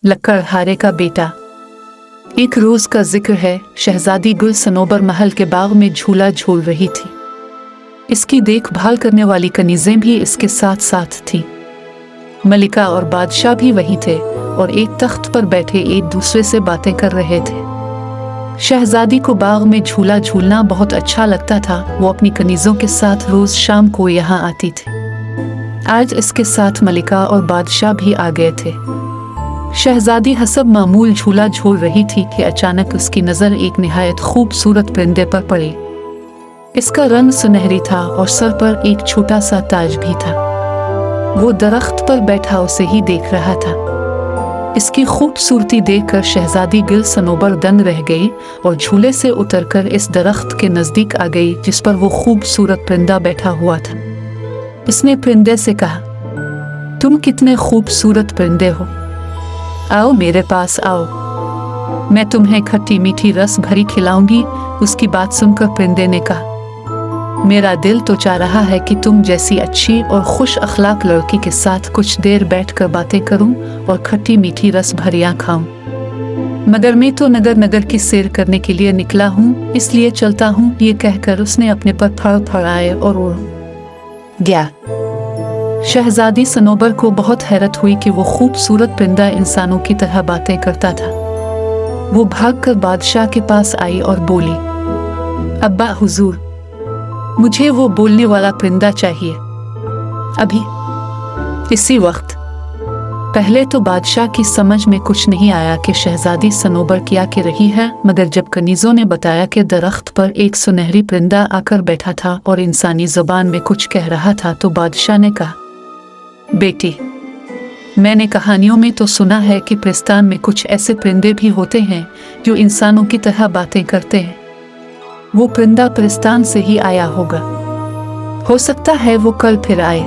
लकड़हारे का बेटा। एक रोज का जिक्र है, शहजादी गुल सनोबर महल के बाग में झूला झूल रही थी। इसकी देखभाल करने वाली कनीजें भी इसके साथ साथ थीं। मलिका और बादशाह भी वहीं थे और एक तख्त पर बैठे एक दूसरे से बातें कर रहे थे। शहजादी को बाग में झूला झूलना बहुत अच्छा लगता था। वो अपनी कनीजों के साथ रोज शाम को यहाँ आती थी। आज इसके साथ मलिका और बादशाह भी आ गए थे। शहजादी हसब मामूल झूला झूल रही थी कि अचानक उसकी नज़र एक निहायत खूबसूरत परिंदे पर पड़ी। इसका रंग सुनहरी था और सर पर एक छोटा सा ताज भी था। वो दरख्त पर बैठा उसे ही देख रहा था। इसकी खूबसूरती देखकर शहजादी गुल सनोबर दंग रह गई और झूले से उतरकर इस दरख्त के नज़दीक आ गई जिस पर वो खूबसूरत परिंदा बैठा हुआ था। इसने परिंदे से कहा, तुम कितने खूबसूरत परिंदे हो, आओ मेरे पास आओ, मैं तुम्हें खट्टी मीठी रस भरी खिलाऊंगी। उसकी बात सुनकर परिंदे ने कहा, मेरा दिल तो चाह रहा है कि तुम जैसी अच्छी और खुश अखलाक लड़की के साथ कुछ देर बैठकर बातें करूं और खट्टी मीठी रस भरियां खाऊं, मगर मैं तो नगर नगर की सैर करने के लिए निकला हूं, इसलिए चलता हूं। ये कहकर उसने अपने पर फड़फड़ाए और उड़ गया। शहजादी सनोबर को बहुत हैरत हुई कि वो खूबसूरत परिंदा इंसानों की तरह बातें करता था। वो भागकर बादशाह के पास आई और बोली, अब्बा हुजूर, मुझे वो बोलने वाला परिंदा चाहिए, अभी इसी वक्त। पहले तो बादशाह की समझ में कुछ नहीं आया कि शहजादी सनोबर क्या कह रही है, मगर जब कनीजों ने बताया कि दरख्त पर एक सुनहरी परिंदा आकर बैठा था और इंसानी जुबान में कुछ कह रहा था, तो बादशाह ने कहा, बेटी, मैंने कहानियों में तो सुना है कि पिस्तान में कुछ ऐसे परिंदे भी होते हैं जो इंसानों की तरह बातें करते हैं। वो परिंदा पिस्तान से ही आया होगा, हो सकता है वो कल फिर आए।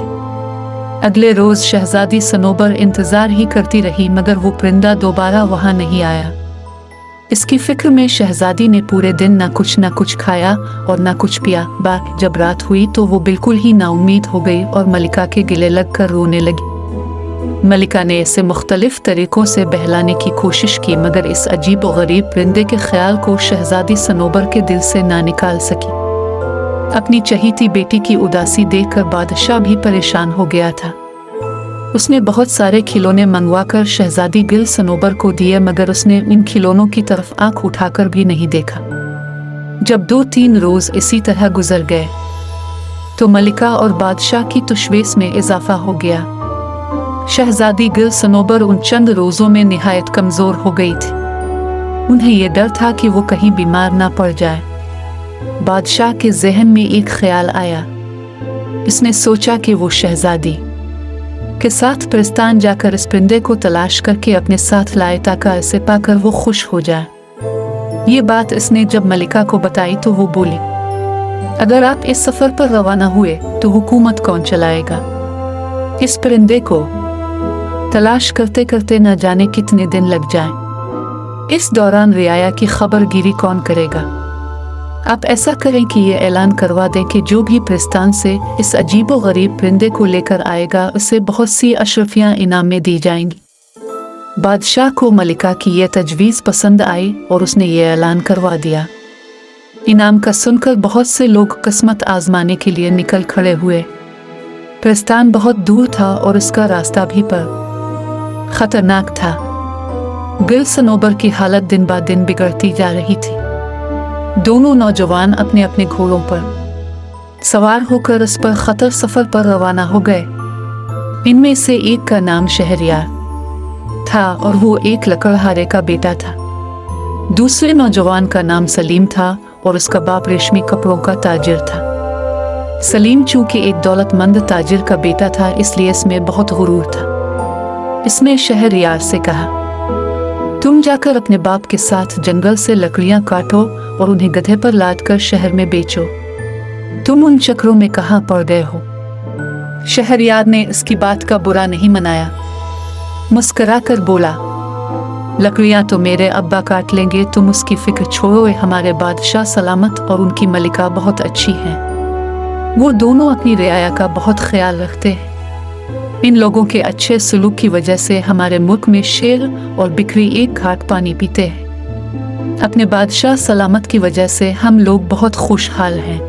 अगले रोज शहजादी सनोबर इंतजार ही करती रही, मगर वो परिंदा दोबारा वहां नहीं आया। इसकी फिक्र में शहजादी ने पूरे दिन ना कुछ खाया और ना कुछ पिया। जब रात हुई तो वो बिल्कुल ही नाउम्मीद हो गई और मलिका के गले लगकर रोने लगी। मलिका ने इसे मुख्तलिफ तरीकों से बहलाने की कोशिश की, मगर इस अजीब और गरीब परिंदे के ख्याल को शहजादी सनोबर के दिल से ना निकाल सकी। अपनी चहीती बेटी की उदासी देखकर बादशाह भी परेशान हो गया था। उसने बहुत सारे खिलौने मंगवाकर शहजादी गुल सनोबर को दिए, मगर उसने इन खिलौनों की तरफ आंख उठाकर भी नहीं देखा। जब 2-3 रोज इसी तरह गुजर गए तो मलिका और बादशाह की तशवीश में इजाफा हो गया। शहजादी गुल सनोबर उन चंद रोजों में निहायत कमजोर हो गई थी। उन्हें यह डर था कि वो कहीं बीमार ना पड़ जाए। बादशाह के जहन में एक ख्याल आया। इसने सोचा कि वो शहजादी के साथ पिस्तान जाकर इस परिंदे को तलाश करके अपने साथ लाए ताकि इसे पाकर वो खुश हो जाए। ये बात इसने जब मलिका को बताई तो वो बोली, अगर आप इस सफर पर रवाना हुए तो हुकूमत कौन चलाएगा? इस परिंदे को तलाश करते करते न जाने कितने दिन लग जाएं। इस दौरान रियाया की खबरगिरी कौन करेगा? आप ऐसा करें कि ये ऐलान करवा दें कि जो भी पिस्तान से इस अजीबो गरीब परिंदे को लेकर आएगा उसे बहुत सी अशरफियां इनाम में दी जाएंगी। बादशाह को मलिका की यह तजवीज़ पसंद आई और उसने ये ऐलान करवा दिया। इनाम का सुनकर बहुत से लोग किस्मत आजमाने के लिए निकल खड़े हुए। पिस्तान बहुत दूर था और उसका रास्ता भी पर खतरनाक था। गुल सनोबर की हालत दिन ब दिन बिगड़ती जा रही थी। दोनों नौजवान अपने अपने घोड़ों पर सवार होकर उस पर खतर सफर पर रवाना हो गए। इनमें से एक का नाम शहरयार था और वो एक लकड़हारे का बेटा था। दूसरे नौजवान का नाम सलीम था और उसका बाप रेशमी कपड़ों का ताजिर था। सलीम चूंकि एक दौलतमंद ताजिर का बेटा था, इसलिए इसमें बहुत गुरूर था। इसने शहरयार से कहा, तुम जाकर अपने बाप के साथ जंगल से लकड़ियां काटो और उन्हें गधे पर लाद कर शहर में बेचो। तुम उन चक्रों में कहाँ पड़ गए हो? शहरयार ने इसकी बात का बुरा नहीं मनाया, मुस्करा कर बोला, लकड़ियां तो मेरे अब्बा काट लेंगे, तुम उसकी फिक्र छोड़ो। हमारे बादशाह सलामत और उनकी मलिका बहुत अच्छी हैं। वो दोनों अपनी रियाया का बहुत ख्याल रखते हैं। इन लोगों के अच्छे सलूक की वजह से हमारे मुल्क में शेर और बिक्री एक घाट पानी पीते हैं। अपने बादशाह सलामत की वजह से हम लोग बहुत खुशहाल हैं।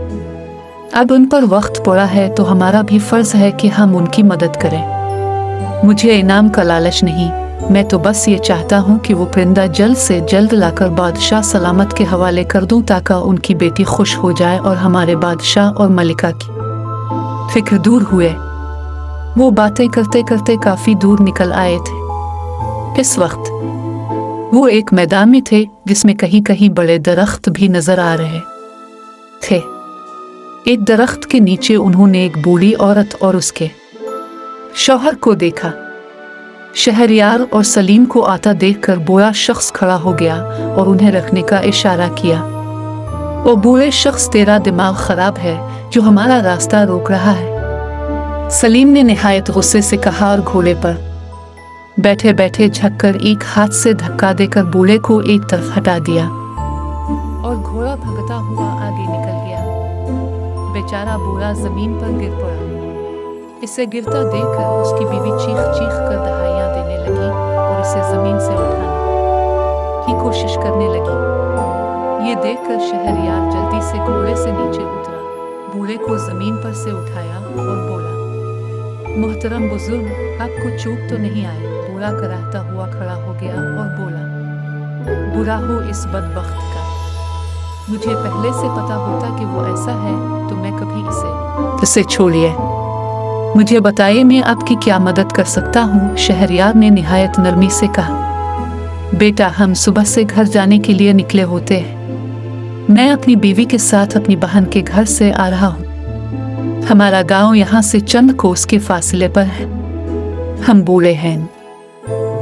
अब उन पर वक्त पड़ा है तो हमारा भी फर्ज है कि हम उनकी मदद करें। मुझे इनाम का लालच नहीं, मैं तो बस ये चाहता हूँ कि वो परिंदा जल्द से जल्द लाकर बादशाह सलामत के हवाले कर दूँ ताकि उनकी बेटी खुश हो जाए और हमारे बादशाह और मलिका की फिक्र दूर हुए। वो बातें करते करते काफी दूर निकल आए थे। इस वक्त वो एक मैदान में थे जिसमें कहीं कहीं बड़े दरख्त भी नजर आ रहे थे। एक दरख्त के नीचे उन्होंने एक बूढ़ी औरत और उसके शौहर को देखा। शहरयार और सलीम को आता देखकर बूढ़ा शख्स खड़ा हो गया और उन्हें रखने का इशारा किया। वो बूढ़े शख्स, तेरा दिमाग खराब है जो हमारा रास्ता रोक रहा है। सलीम ने निहायत गुस्से से कहा और घोड़े पर बैठे बैठे झककर एक हाथ से धक्का देकर बूढ़े को एक तरफ हटा दिया और घोड़ा भगता हुआ आगे निकल गया। बेचारा बूढ़ा जमीन पर गिर पड़ा। इसे गिरता देखकर उसकी बीवी चीख चीख कर दहाइयां देने लगी और इसे जमीन से उठाने की कोशिश करने लगी। ये देखकर शहरयार जल्दी से घोड़े से नीचे उतरा, बूढ़े को जमीन पर से उठाया और बोला, मोहतरम बुजुर्ग, आपको चूक तो नहीं आई? बूढ़ा कराहता हुआ खड़ा हो गया और बोला, बुरा हो इस बदबख्त का। मुझे पहले से पता होता कि वो ऐसा है तो मैं कभी इसे छोड़िए। मुझे बताइए मैं आपकी क्या मदद कर सकता हूँ? शहरयार ने निहायत नरमी से कहा। बेटा, हम सुबह से घर जाने के लिए निकले होते हैं। मैं अपनी बीवी के साथ अपनी बहन के घर से आ रहा हूँ। हमारा गांव यहाँ से चंद कोस के फासले पर है। हम बूढ़े हैं,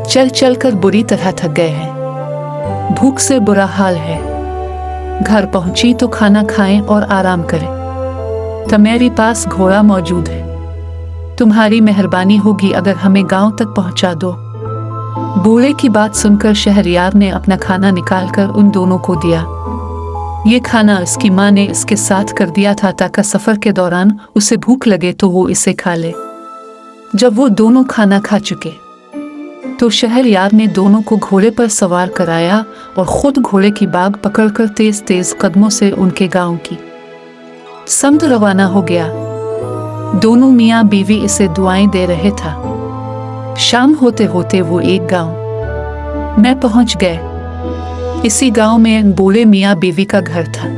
चल चल कर बुरी तरह थक गए हैं। भूख से बुरा हाल है। घर पहुंची तो खाना खाएं और आराम करें। तुम्हारे पास घोड़ा मौजूद है, तुम्हारी मेहरबानी होगी अगर हमें गांव तक पहुंचा दो। बूढ़े की बात सुनकर शहरयार ने अपना खाना निकालकर उन दोनों को दिया। ये खाना इसकी माँ ने इसके साथ कर दिया था ताकि सफर के दौरान उसे भूख लगे तो वो इसे खा ले। जब वो दोनों खाना खा चुके तो शहरयार ने दोनों को घोड़े पर सवार कराया और खुद घोड़े की बाग पकड़कर तेज तेज कदमों से उनके गांव की समत रवाना हो गया। दोनों मियाँ बीवी इसे दुआएं दे रहे था। शाम होते होते वो एक गांव में पहुंच गए। इसी गांव में बूढ़े मियाँ बीवी का घर था।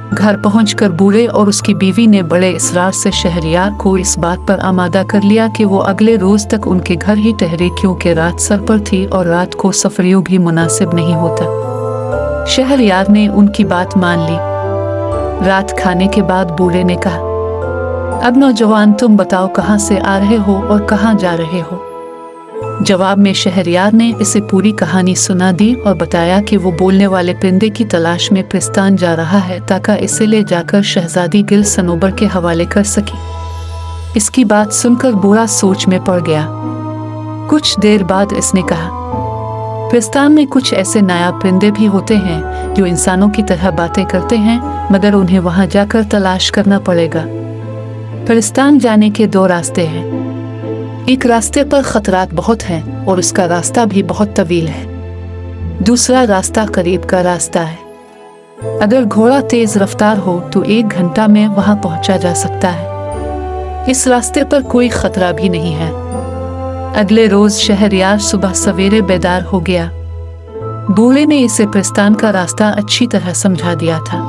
घर पहुंचकर बूढ़े और उसकी बीवी ने बड़े इसरार से शहरयार को इस बात पर आमादा कर लिया कि वो अगले रोज तक उनके घर ही ठहरे, क्योंकि रात सर पर थी और रात को सफरियों भी मुनासिब नहीं होता। शहरयार ने उनकी बात मान ली। रात खाने के बाद बूढ़े ने कहा, अब नौजवान तुम बताओ कहाँ से आ रहे हो और कहाँ जा रहे हो? जवाब में शहरयार ने इसे पूरी कहानी सुना दी और बताया कि वो बोलने वाले परिंदे की तलाश में पिस्तान जा रहा है ताकि इसे ले जाकर शहजादी गिल सनोबर के हवाले कर सके। इसकी बात सुनकर बूढ़ा सोच में पड़ गया। कुछ देर बाद इसने कहा, पिस्तान में कुछ ऐसे नायाब परिंदे भी होते हैं जो इंसानों की तरह बातें करते हैं, मगर उन्हें वहां जाकर तलाश करना पड़ेगा। पिस्तान जाने के दो रास्ते हैं। एक रास्ते पर खतरात बहुत हैं और उसका रास्ता भी बहुत तवील है। दूसरा रास्ता करीब का रास्ता है। अगर घोड़ा तेज रफ्तार हो तो 1 घंटा में वहां पहुंचा जा सकता है। इस रास्ते पर कोई खतरा भी नहीं है। अगले रोज शहरयार सुबह सवेरे बेदार हो गया। बूढ़े ने इसे पिस्तान का रास्ता अच्छी तरह समझा दिया था।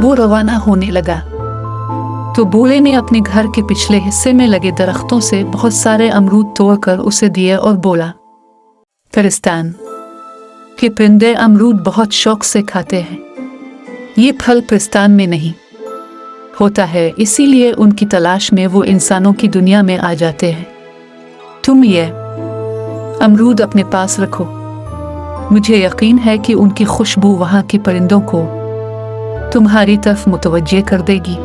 वो रवाना होने लगा तो बूढ़े ने अपने घर के पिछले हिस्से में लगे दरख्तों से बहुत सारे अमरूद तोड़कर उसे दिए और बोला, पिस्तान के परिंदे अमरूद बहुत शौक से खाते हैं। ये फल पिस्तान में नहीं होता है, इसीलिए उनकी तलाश में वो इंसानों की दुनिया में आ जाते हैं। तुम ये अमरूद अपने पास रखो। मुझे यकीन है कि उनकी खुशबू वहाँ के परिंदों को तुम्हारी तरफ मुतवज्जे कर देगी।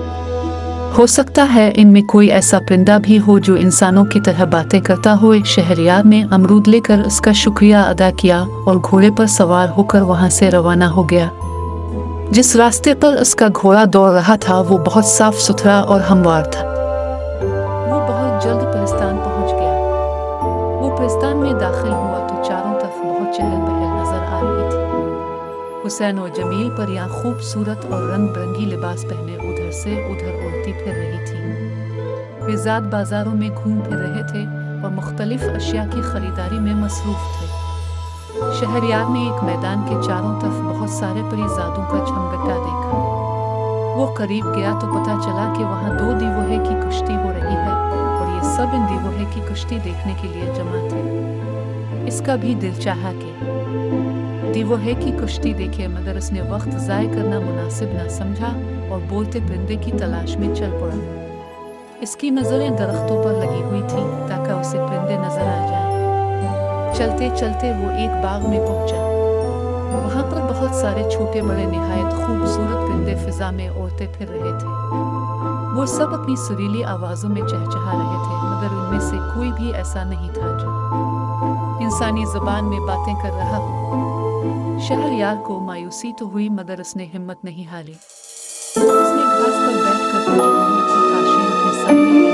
हो सकता है इनमें कोई ऐसा परिंदा भी हो जो इंसानों की तरह बातें करता हो। शहरयार ने अमरूद लेकर उसका शुक्रिया अदा किया और घोड़े पर सवार होकर वहां से रवाना हो गया। जिस रास्ते पर उसका घोड़ा दौड़ रहा था वो बहुत साफ सुथरा और हमवार था। वो बहुत जल्द पिस्तान हुसैन और जमील पर यहाँ खूबसूरत और रंग बिरंगी लिबास पहने उधर से उधर उड़ती फिर रही थी। वे ज़ात बाज़ारों में घूम फिर रहे थे और मुख्तलिफ अशिया की ख़रीदारी में मसरूफ़ थे। शहरयार ने एक मैदान के चारों तरफ बहुत सारे परीज़ादों का झमघटा देखा। वो करीब गया तो पता चला कि वहाँ 2 दीवोहे की कुश्ती हो रही है और ये सब इन दीवोहे की कुश्ती देखने के लिए जमा थे। इसका भी दिल चाहा कि दीवोहे की कुश्ती देखे, मगर उसने वक्त ज़ाय करना मुनासिब न समझा और बोलते परिंदे की तलाश में चल पड़ा। इसकी नज़रें दरख्तों पर लगी हुई थी ताकि उसे परिंदे नजर आ जाएं। चलते चलते वो एक बाग में पहुंचा। वहां पर बहुत सारे छोटे बड़े निहायत खूबसूरत परिंदे फिजा में उड़ते फिर रहे थे। वो सब अपनी सुरीली आवाज़ों में चहचहा रहे थे, मगर उनमें से कोई भी ऐसा नहीं था जो इंसानी ज़बान में बातें कर रहा हो। शहरयार को मायूसी तो हुई, मगर उसने हिम्मत नहीं हारी। उसने घास पर बैठकर खुशबू के सामने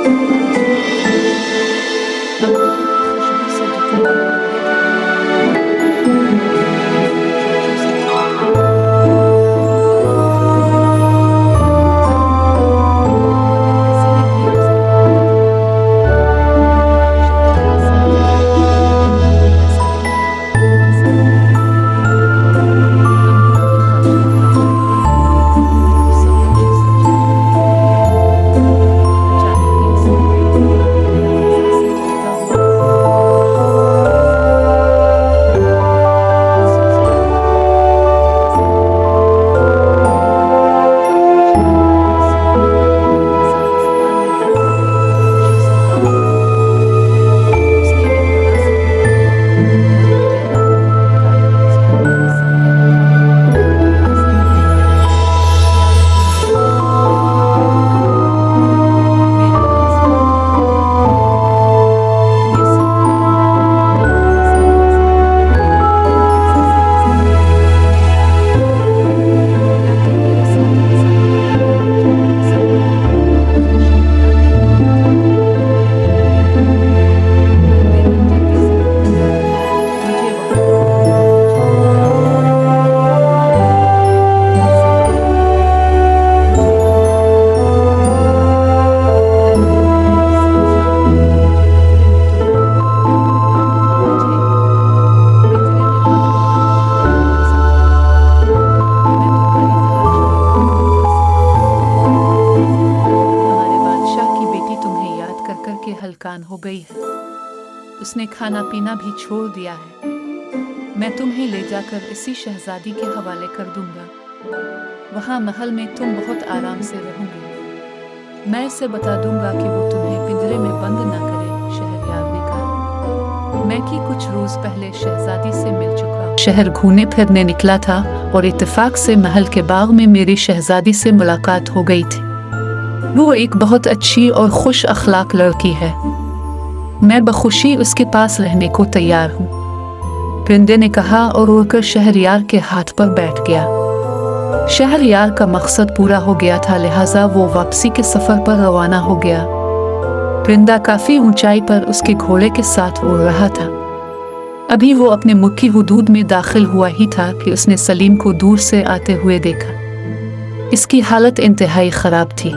हो गई है। उसने खाना पीना भी छोड़ दिया है। मैं तुम्हें ले जाकर इसी शहजादी के हवाले कर दूंगा। वहाँ महल में तुम बहुत आराम से रहोगे। मैं इसे बता दूंगा कि वो तुम्हें पिंजरे में बंद ना करे। शहरयार ने कहा, मैं कि कुछ रोज पहले शहजादी से मिल चुका। शहर घूमने फिरने निकला था और इत्तेफाक से महल के बाग में मेरी शहजादी से मुलाकात हो गई थी। वो एक बहुत अच्छी और खुश अखलाक लड़की है। मैं बखुशी उसके पास रहने को तैयार हूँ। परिंदे ने कहा और उड़कर शहरयार के हाथ पर बैठ गया। शहरयार का मकसद पूरा हो गया था, लिहाजा वो वापसी के सफर पर रवाना हो गया। परिंदा काफी ऊंचाई पर उसके घोड़े के साथ उड़ रहा था। अभी वो अपने मुल्क की हुदूद में दाखिल हुआ ही था कि उसने सलीम को दूर से आते हुए देखा। इसकी हालत इंतहाई खराब थी।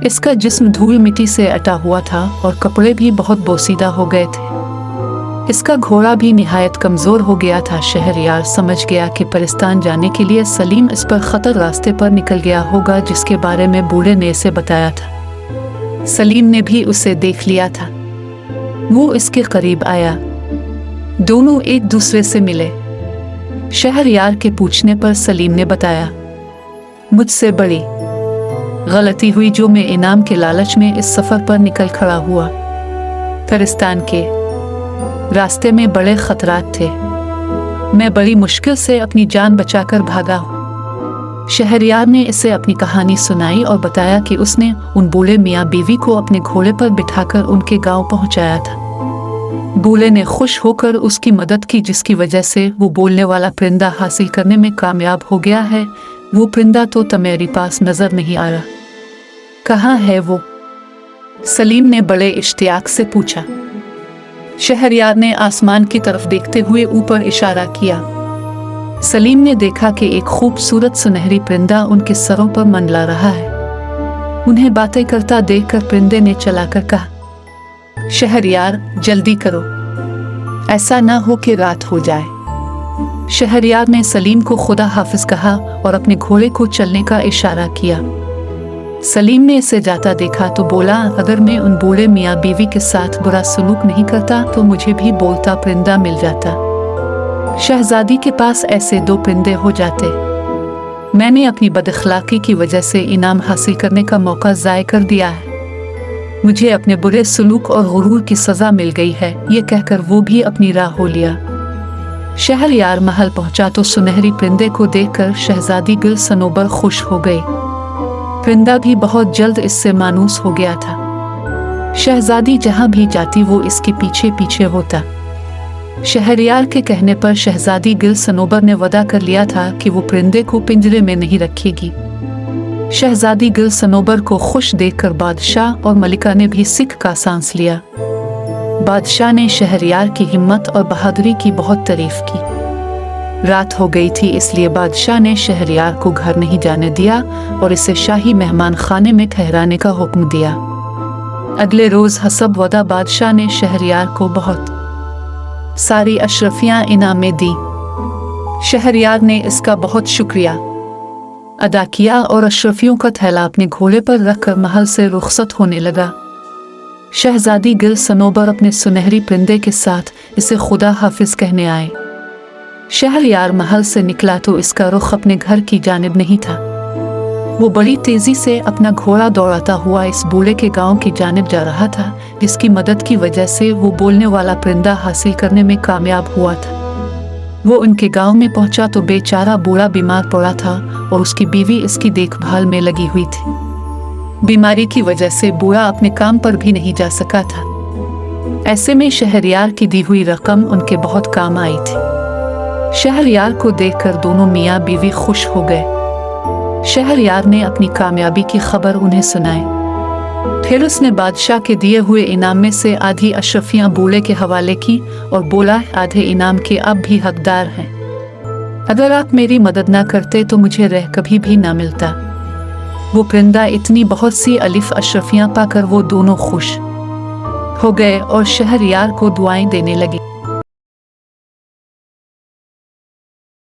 इसका जिस्म धूल मिट्टी से अटा हुआ था और कपड़े भी बहुत बोसीदा हो गए थे। इसका घोड़ा भी निहायत कमजोर हो गया था। शहरयार समझ गया कि परिस्तान जाने के लिए सलीम इस पर खतर रास्ते पर निकल गया होगा, जिसके बारे में बूढ़े ने इसे बताया था। सलीम ने भी उसे देख लिया था। वो इसके करीब आया। दोनों एक दूसरे से मिले। शहरयार के पूछने पर सलीम ने बताया, मुझसे बड़ी गलती हुई जो मैं इनाम के लालच में इस सफर पर निकल खड़ा हुआ। फिरिस्तान के रास्ते में बड़े खतरात थे। मैं बड़ी मुश्किल से अपनी जान बचाकर भागा हूँ। शहरयार ने इसे अपनी कहानी सुनाई और बताया कि उसने उन बूढ़े मियाँ बीवी को अपने घोड़े पर बिठाकर उनके गांव पहुंचाया था। बूढ़े ने खुश होकर उसकी मदद की, जिसकी वजह से वो बोलने वाला परिंदा हासिल करने में कामयाब हो गया है। वो परिंदा तो मेरे पास नजर नहीं आ रहा। कहाँ है वो? सलीम ने बड़े इश्तियाक से पूछा। शहरयार ने आसमान की तरफ देखते हुए ऊपर इशारा किया। सलीम ने देखा कि एक खूबसूरत सुनहरी परिंदा उनके सरों पर मंडला रहा है। उन्हें बातें करता देखकर परिंदे ने चलाकर कहा, शहरयार जल्दी करो, ऐसा ना हो कि रात हो जाए। शहरयार ने सलीम को खुदा हाफिज कहा और अपने घोड़े को चलने का इशारा किया। सलीम ने इसे जाता देखा तो बोला, अगर मैं उन बूढ़े मियाँ बीवी के साथ बुरा सलूक नहीं करता तो मुझे भी बोलता परिंदा मिल जाता। शहजादी के पास ऐसे 2 परिंदे हो जाते। मैंने अपनी बदअखलाकी की वजह से इनाम हासिल करने का मौका ज़ाय कर दिया है। मुझे अपने बुरे सलूक और गुरूर की सज़ा मिल गई है। ये कहकर वो भी अपनी राह हो लिया। शहरयार महल पहुंचा तो सुनहरी परिंदे को देखकर शहजादी गुल सनोबर खुश हो गई। परिंदा भी बहुत जल्द इससे मानूस हो गया था। शहजादी जहां भी जाती वो इसके पीछे पीछे होता। शहरयार के कहने पर शहजादी गुल सनोबर ने वादा कर लिया था कि वो परिंदे को पिंजरे में नहीं रखेगी। शहजादी गुल सनोबर को खुश देखकर बादशाह और मलिका ने भी सिक का सांस लिया। बादशाह ने शहरयार की हिम्मत और बहादुरी की बहुत तारीफ की। रात हो गई थी, इसलिए बादशाह ने शहरयार को घर नहीं जाने दिया और इसे शाही मेहमान खाने में ठहराने का हुक्म दिया। अगले रोज हसब वदा बादशाह ने शहरयार को बहुत सारी अशरफियां इनाम में दी। शहरयार ने इसका बहुत शुक्रिया अदा किया और अशरफियों का थैला अपने घोड़े पर रखकर महल से रुखसत होने लगा। शहजादी गुल सनोबर अपने सुनहरी परिंदे के साथ इसे खुदा हाफिज कहने आए। शहरयार महल से निकला तो इसका रुख अपने घर की जानिब नहीं था। वो बड़ी तेजी से अपना घोड़ा दौड़ाता हुआ इस बूढ़े के गांव की जानिब जा रहा था, जिसकी मदद की वजह से वो बोलने वाला परिंदा हासिल करने में कामयाब हुआ था। वो उनके गांव में पहुंचा तो बेचारा बूढ़ा बीमार पड़ा था और उसकी बीवी इसकी देखभाल में लगी हुई थी। बीमारी की वजह से बूढ़ा अपने काम पर भी नहीं जा सका था। ऐसे में शहरयार की दी हुई रकम उनके बहुत काम आई थी। शहरयार को देखकर दोनों मियाँ बीवी खुश हो गए। शहरयार ने अपनी कामयाबी की खबर उन्हें सुनाई। फिर उसने बादशाह के दिए हुए इनाम में से आधी अशरफियां बूढ़े के हवाले की और बोला, आधे इनाम के अब भी हकदार हैं। अगर आप मेरी मदद ना करते तो मुझे रह कभी भी ना मिलता। वो परिंदा इतनी बहुत सी अलिफ अशरफियां पाकर वो दोनों खुश हो गए और शहरयार को दुआएं देने लगे।